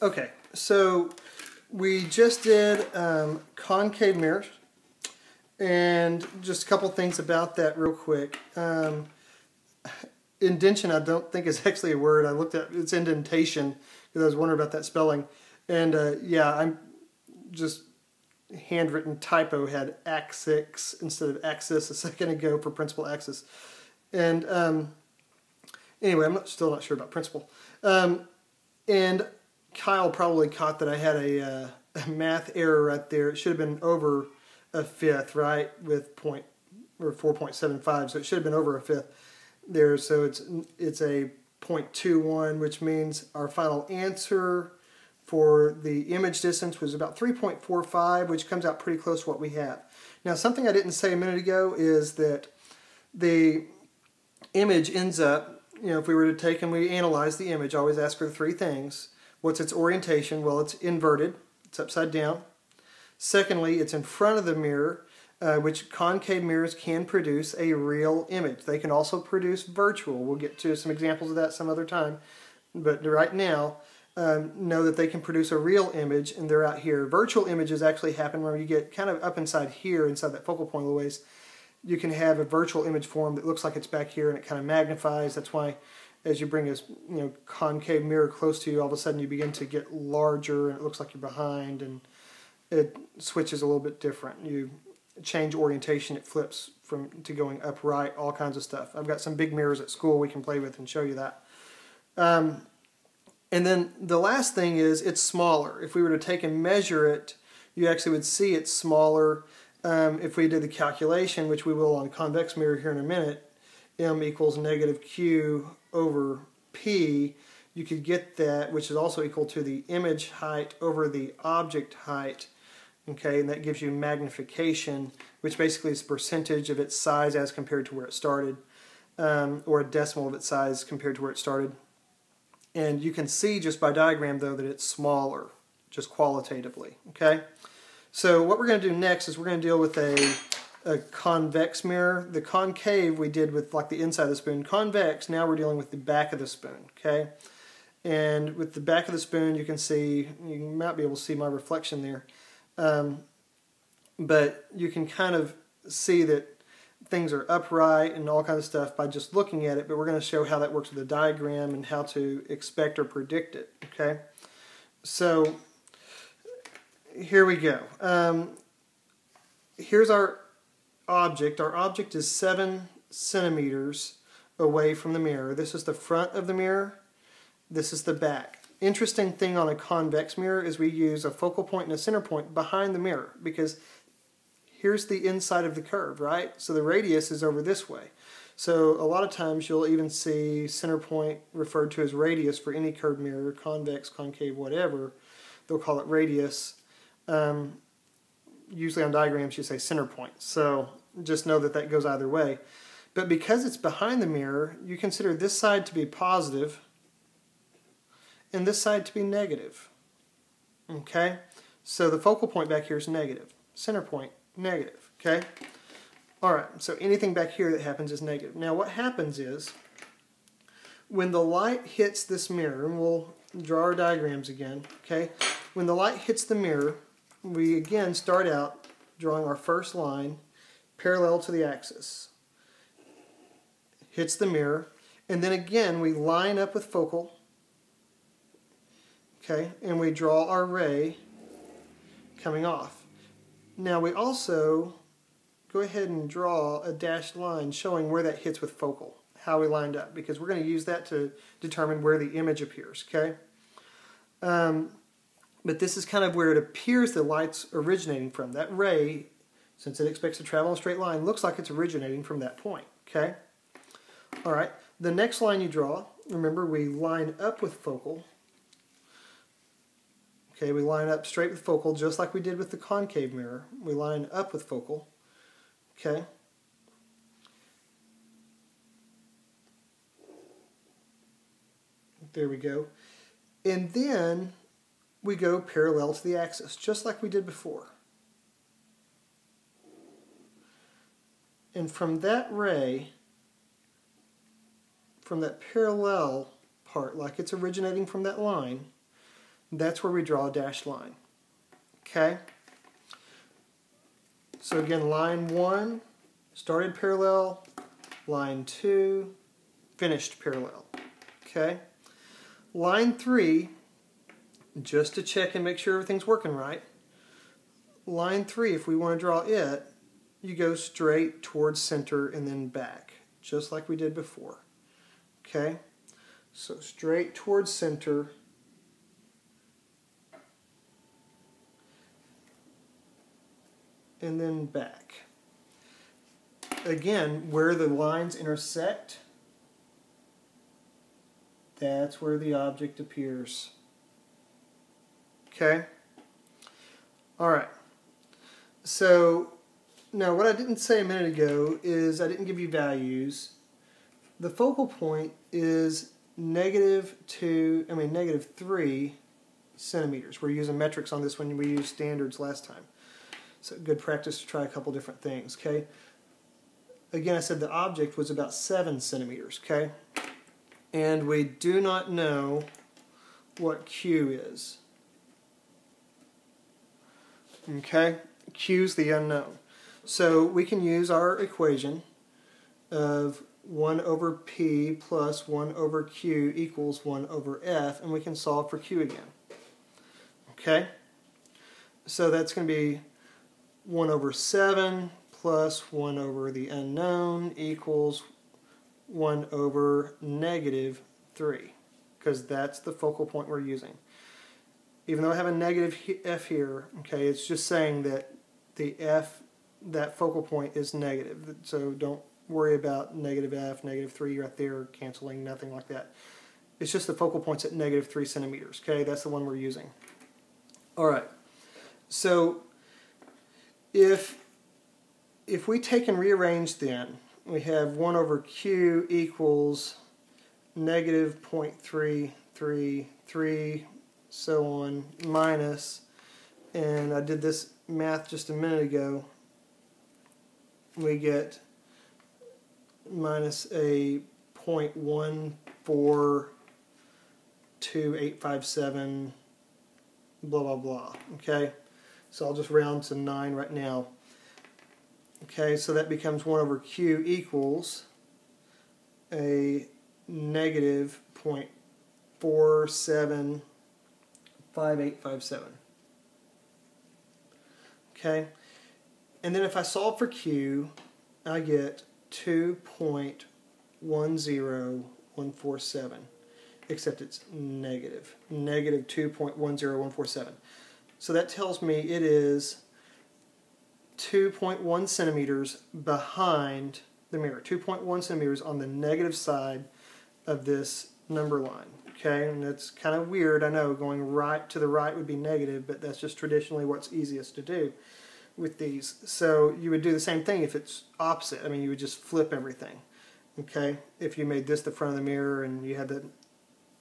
Okay, so we just did concave mirrors, and just a couple things about that real quick. Indentation, I don't think is actually a word. I looked at its indentation because I was wondering about that spelling. And yeah, I'm just handwritten typo had axis instead of axis a second ago for principal axis. And anyway, still not sure about principal. And Kyle probably caught that I had a math error right there. It should have been over a fifth, right, with 4.75, so it should have been over a fifth there. So it's a 0.21, which means our final answer for the image distance was about 3.45, which comes out pretty close to what we have. Now, something I didn't say a minute ago is that the image ends up, if we were to take and we analyze the image, I always ask for three things. What's its orientation? Well, it's inverted. It's upside down. Secondly, it's in front of the mirror, which concave mirrors can produce a real image. They can also produce virtual. We'll get to some examples of that some other time. But right now, know that they can produce a real image, and they're out here. Virtual images actually happen where you get kind of up inside here, inside that focal point a little ways. You can have a virtual image form that looks like it's back here, and it kind of magnifies. That's why as you bring a concave mirror close to you, all of a sudden you begin to get larger, and it looks like you're behind, and it switches a little bit different. You change orientation, it flips to going upright, all kinds of stuff. I've got some big mirrors at school we can play with and show you that. And then the last thing is it's smaller. If we were to take and measure it, you actually would see it's smaller. If we did the calculation, which we will on a convex mirror here in a minute, m equals negative q over p, you could get that, which is also equal to the image height over the object height. Okay, and that gives you magnification, which basically is a percentage of its size as compared to where it started, or a decimal of its size compared to where it started. And you can see just by diagram, though, that it's smaller, just qualitatively. Okay, so what we're going to do next is we're going to deal with a convex mirror. The concave we did with like the inside of the spoon. Convex, now we're dealing with the back of the spoon. Okay, and with the back of the spoon, you can see, you might be able to see my reflection there. But you can kind of see that things are upright and all kinds of stuff by just looking at it, but we're going to show how that works with a diagram and how to expect or predict it. Okay, so here we go. Here's our object. Our object is 7 centimeters away from the mirror. This is the front of the mirror. This is the back. Interesting thing on a convex mirror is we use a focal point and a center point behind the mirror, because here's the inside of the curve, right? So the radius is over this way. So a lot of times you'll even see center point referred to as radius for any curved mirror, convex, concave, whatever. They'll call it radius. Usually on diagrams you say center point. So just know that that goes either way. But because it's behind the mirror, you consider this side to be positive and this side to be negative. Okay? So the focal point back here is negative. Center point, negative. Okay? Alright, so anything back here that happens is negative. Now what happens is, when the light hits this mirror, and we'll draw our diagrams again, okay? When the light hits the mirror, we again start out drawing our first line parallel to the axis. Hits the mirror, and then again we line up with focal. Okay, and we draw our ray coming off. Now we also go ahead and draw a dashed line showing where that hits with focal, how we lined up, because we're going to use that to determine where the image appears. Okay, but this is kind of where it appears the light's originating from. That ray, since it expects to travel in a straight line, looks like it's originating from that point. Okay, all right. The next line you draw, remember we line up with focal. Okay, we line up straight with focal just like we did with the concave mirror. We line up with focal. Okay. There we go. And then we go parallel to the axis, just like we did before. And from that ray, from that parallel part, like it's originating from that line, that's where we draw a dashed line. Okay? So again, line 1, started parallel, line 2, finished parallel. Okay? Line 3, just to check and make sure everything's working right, line 3, if we want to draw it, you go straight towards center and then back, just like we did before. Okay? So straight towards center, and then back. Again, where the lines intersect, that's where the object appears. Okay? Alright. So, now what I didn't say a minute ago is I didn't give you values. The focal point is -3 centimeters. We're using metrics on this when we used standards last time. So good practice to try a couple different things, okay? Again, I said the object was about 7 centimeters, okay? And we do not know what Q is. Okay? Q is the unknown. So we can use our equation of 1 over P plus 1 over Q equals 1 over F, and we can solve for Q again. Okay? So that's going to be 1 over 7 plus 1 over the unknown equals 1 over -3, because that's the focal point we're using. Even though I have a negative F here, okay, it's just saying that the F, that focal point is negative. So don't worry about negative F, -3 right there, canceling, nothing like that. It's just the focal point's at -3 centimeters, okay? That's the one we're using. All right. So if we take and rearrange then, we have 1 over Q equals -0.333, so on, minus, and I did this math just a minute ago, we get minus a 0.142857, blah, blah, blah, okay? So I'll just round to 9 right now. Okay, so that becomes 1 over Q equals a -0.475857. Okay, and then if I solve for Q, I get 2.10147, except it's negative 2.10147. So that tells me it is 2.1 centimeters behind the mirror, 2.1 centimeters on the negative side of this number line. Okay, and that's kind of weird, I know, going right to the right would be negative, but that's just traditionally what's easiest to do with these. So you would do the same thing if it's opposite. I mean, you would just flip everything. Okay, if you made this the front of the mirror and you had the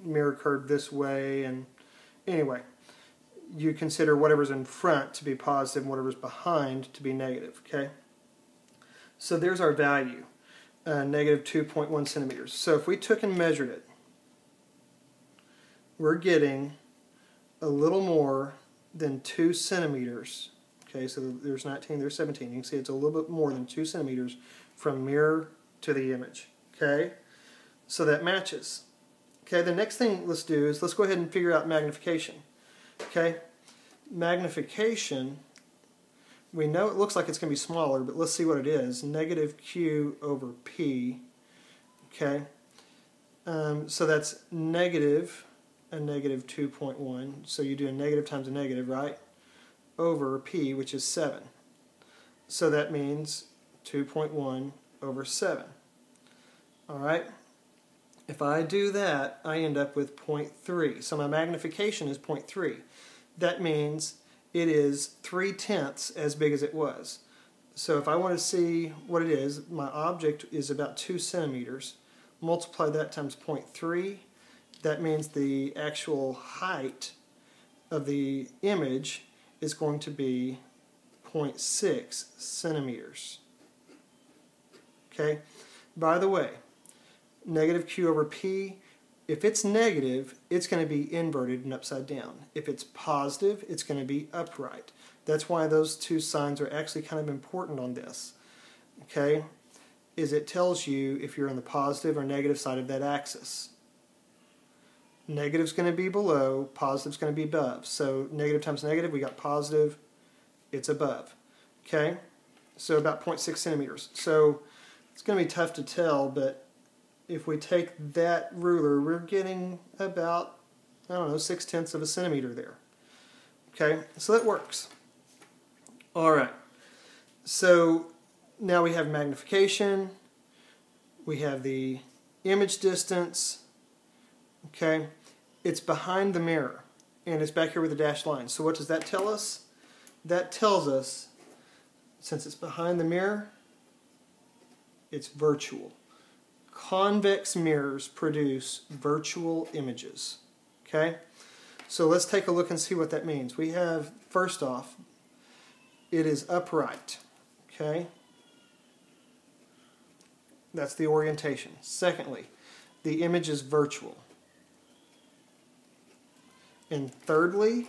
mirror curved this way, and anyway, you consider whatever's in front to be positive and whatever's behind to be negative, okay? So there's our value, negative 2.1 centimeters. So if we took and measured it, we're getting a little more than 2 centimeters. Okay, so there's 19, there's 17. You can see it's a little bit more than 2 centimeters from mirror to the image, okay? So that matches. Okay, the next thing let's do is let's go ahead and figure out magnification. Okay, magnification, we know it looks like it's going to be smaller, but let's see what it is. Negative Q over P. Okay, so that's negative a negative 2.1. So you do a negative times a negative, right? Over P, which is 7. So that means 2.1 over 7. All right. If I do that, I end up with 0.3. So my magnification is 0.3. That means it is 3/10 as big as it was. So if I want to see what it is, my object is about 2 centimeters. Multiply that times 0.3. That means the actual height of the image is going to be 0.6 centimeters. Okay? By the way, negative Q over P, If it's negative, it's going to be inverted and upside down. If it's positive, it's going to be upright. That's why those two signs are actually kind of important on this. Okay? Is it tells you if you're on the positive or negative side of that axis. Negative's going to be below, positive's going to be above. So negative times negative, we got positive, it's above. Okay? So about 0.6 centimeters. So it's going to be tough to tell, but if we take that ruler, we're getting about, I don't know, 0.6 of a centimeter there. Okay? So that works. All right. So now we have magnification. We have the image distance. Okay, it's behind the mirror, and it's back here with the dashed line. So what does that tell us? That tells us, since it's behind the mirror, it's virtual. Convex mirrors produce virtual images. Okay, so let's take a look and see what that means. We have, first off, it is upright. Okay, that's the orientation. Secondly, the image is virtual. And thirdly,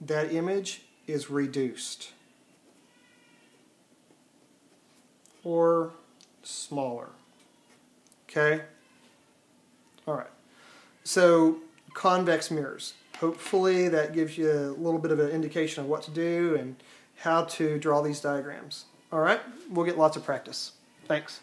that image is reduced or smaller. Okay? All right. So, convex mirrors. Hopefully that gives you a little bit of an indication of what to do and how to draw these diagrams. All right? We'll get lots of practice. Thanks.